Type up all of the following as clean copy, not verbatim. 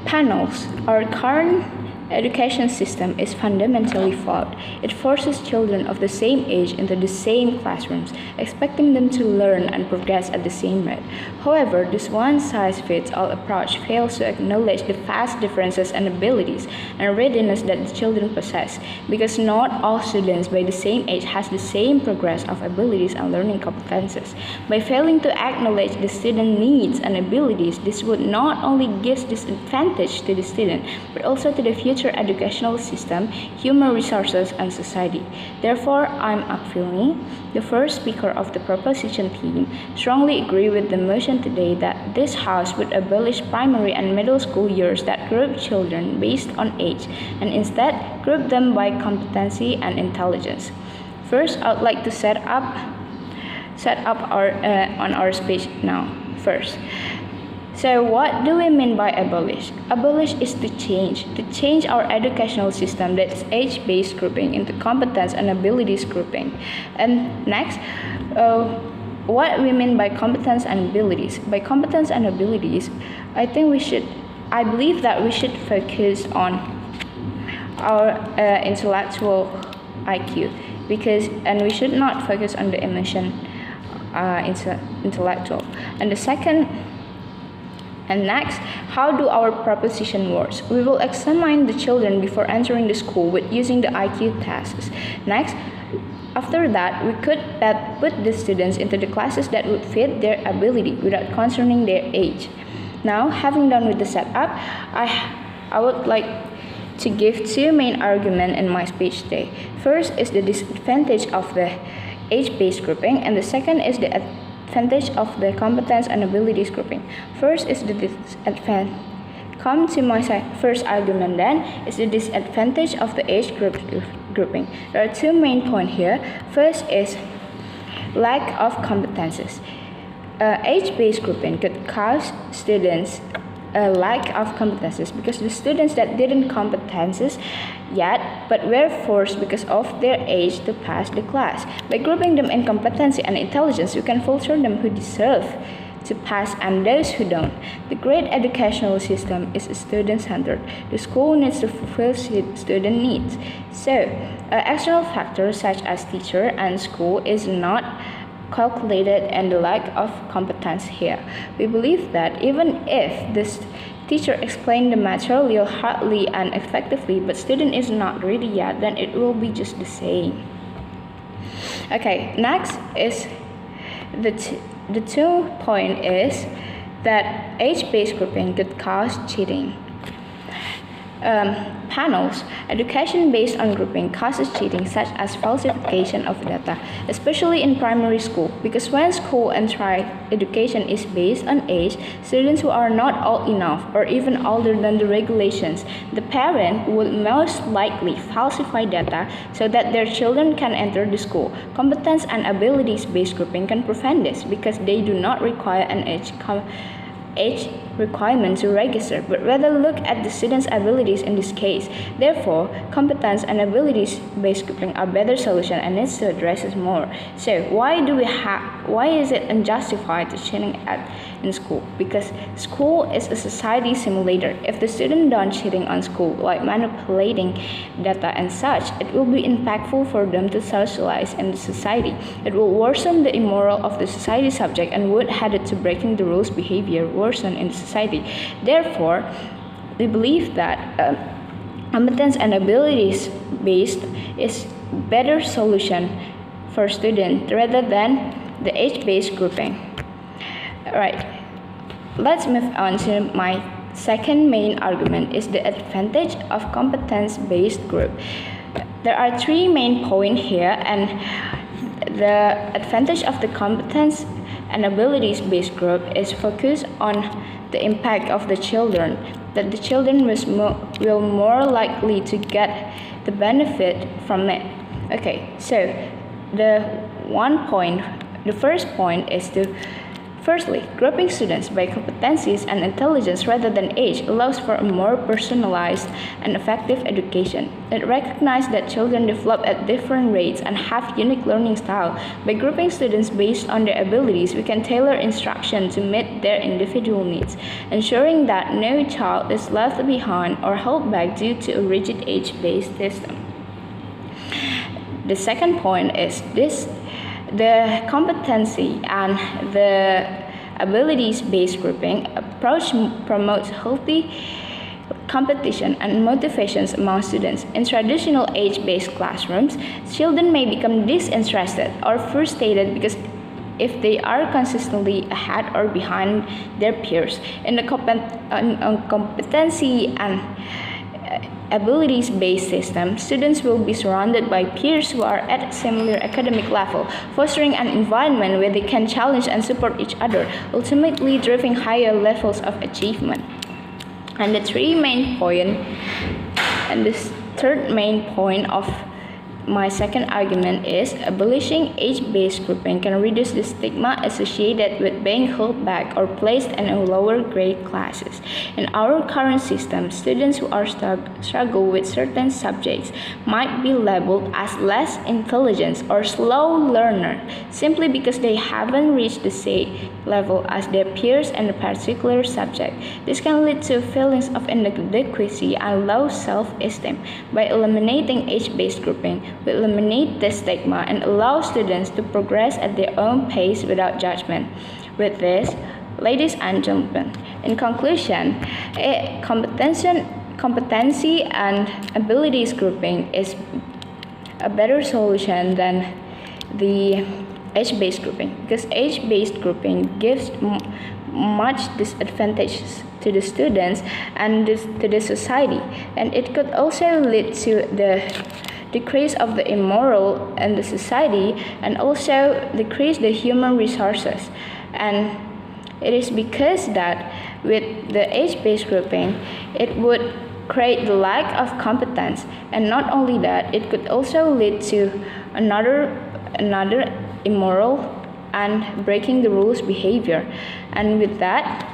Panels. Our current education system is fundamentally flawed. It forces children of the same age into the same classrooms, expecting them to learn and progress at the same rate. However, this one-size-fits-all approach fails to acknowledge the vast differences in abilities and readiness that the children possess, because not all students by the same age has the same progress of abilities and learning competences. By failing to acknowledge the student needs and abilities, this would not only give disadvantage to the student, but also to the future educational system, human resources, and society. Therefore, I'm Akfilni, the first speaker of the proposition team, strongly agree with the motion today that this House would abolish primary and middle school years that group children based on age and instead group them by competency and intelligence. First, I would like to set up on our speech now. First. So what do we mean by abolish? Abolish is to change our educational system that's age-based grouping into competence and abilities grouping. And next, what we mean by competence and abilities. By competence and abilities, I believe that we should focus on our intellectual IQ, and we should not focus on the emotion intellectual. And next, how do our proposition works? We will examine the children before entering the school with using the IQ tests. Next, after that, we could put the students into the classes that would fit their ability without concerning their age. Now, having done with the setup, I would like to give two main arguments in my speech today. First is the disadvantage of the age-based grouping, and the second is the advantage of the competence and abilities grouping. First is the disadvantage. Come to my first argument then, is the disadvantage of the age grouping. There are two main points here. First is lack of competences. Age-based grouping could cause students a lack of competences because the students that didn't competences yet but were forced because of their age to pass the class. By grouping them in competency and intelligence, we can filter them who deserve to pass and those who don't. The great educational system is student-centered. The school needs to fulfill student needs. So, external factors such as teacher and school is not calculated and the lack of competence here. We believe that even if this teacher explained the material hardly and effectively, but student is not ready yet, then it will be just the same. Okay, next is the 2 point is that age-based grouping could cause cheating. Panels. Education based on grouping causes cheating such as falsification of data, especially in primary school, because when school and trial education is based on age, students who are not old enough or even older than the regulations, the parent would most likely falsify data so that their children can enter the school. Competence and abilities based grouping can prevent this because they do not require an age requirement to register, but rather look at the student's abilities in this case. Therefore, competence and abilities-based grouping are better solution and needs to address it more. So, why is it unjustified to cheating in school? Because school is a society simulator. If the student done cheating on school, like manipulating data and such, it will be impactful for them to socialize in the society. It will worsen the immoral of the society subject and would head to breaking the rules behavior worsen in the society. Therefore, we believe that competence and abilities based is better solution for students rather than the age-based grouping. Alright, let's move on to my second main argument is the advantage of competence-based group. There are 3 main points here, and the advantage of the competence and abilities-based group is focused on the impact of the children, that the children will more likely to get the benefit from it. Okay, so the first point is to Firstly, grouping students by competencies and intelligence rather than age allows for a more personalized and effective education. It recognizes that children develop at different rates and have unique learning style. By grouping students based on their abilities, we can tailor instruction to meet their individual needs, ensuring that no child is left behind or held back due to a rigid age-based system. The second point is the competency and the abilities-based grouping approach promotes healthy competition and motivations among students. In traditional age-based classrooms, children may become disinterested or frustrated because if they are consistently ahead or behind their peers. In the competency and abilities-based system, students will be surrounded by peers who are at a similar academic level, fostering an environment where they can challenge and support each other, ultimately driving higher levels of achievement. And the third main point of my second argument is abolishing age-based grouping can reduce the stigma associated with being held back or placed in lower grade classes. In our current system, students who are struggle with certain subjects might be labeled as less intelligent or slow learner simply because they haven't reached the same level as their peers in a particular subject. This can lead to feelings of inadequacy and low self-esteem. By eliminating age-based grouping, we eliminate the stigma and allow students to progress at their own pace without judgment. With this, ladies and gentlemen, in conclusion, competency and abilities grouping is a better solution than the age-based grouping, because age-based grouping gives much disadvantages to the students and to the society, and it could also lead to the decrease of the immoral in the society and also decrease the human resources. And it is because that with the age-based grouping, it would create the lack of competence, and not only that, it could also lead to another immoral and breaking the rules behavior. And with that,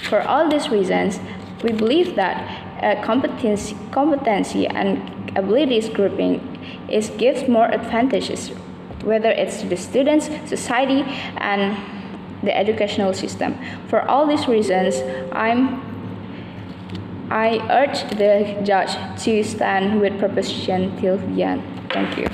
for all these reasons, we believe that competency and abilities grouping gives more advantages, whether it's to the students, society, and the educational system. For all these reasons, I urge the judge to stand with proposition till the end. Thank you.